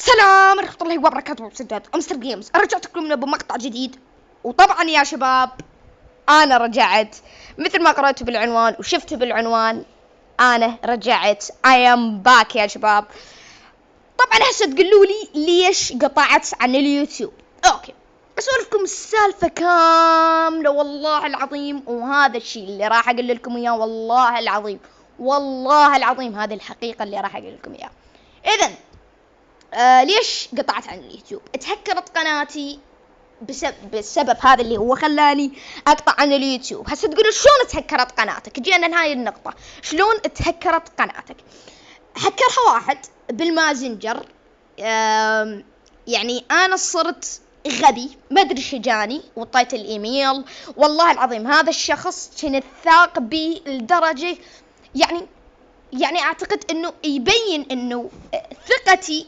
السلام ورحمة الله وبركاته. سداد أمستر جيمز رجعت لكم بمقطع جديد. وطبعا يا شباب أنا رجعت مثل ما قرأتوا بالعنوان وشفتوا بالعنوان. أنا رجعت I am back يا شباب. طبعا هسه تقولوا لي ليش قطعت عن اليوتيوب. أوكي، أسولفكم السالفة كاملة والله العظيم، وهذا الشيء اللي راح أقول لكم إياه والله العظيم، والله العظيم هذه الحقيقة اللي راح أقول لكم إياها. إذن ليش قطعت عن اليوتيوب؟ اتهكرت قناتي بسبب هذا اللي هو خلاني اقطع عن اليوتيوب. هسه تقولوا شلون اتهكرت قناتك؟ جينا لهاي النقطة، شلون اتهكرت قناتك؟ هكرها واحد بالمازنجر. يعني انا صرت غبي، ما ادري شجاني وطيت الايميل. والله العظيم هذا الشخص كان ثاق بي لدرجة يعني اعتقد انه يبين انه ثقتي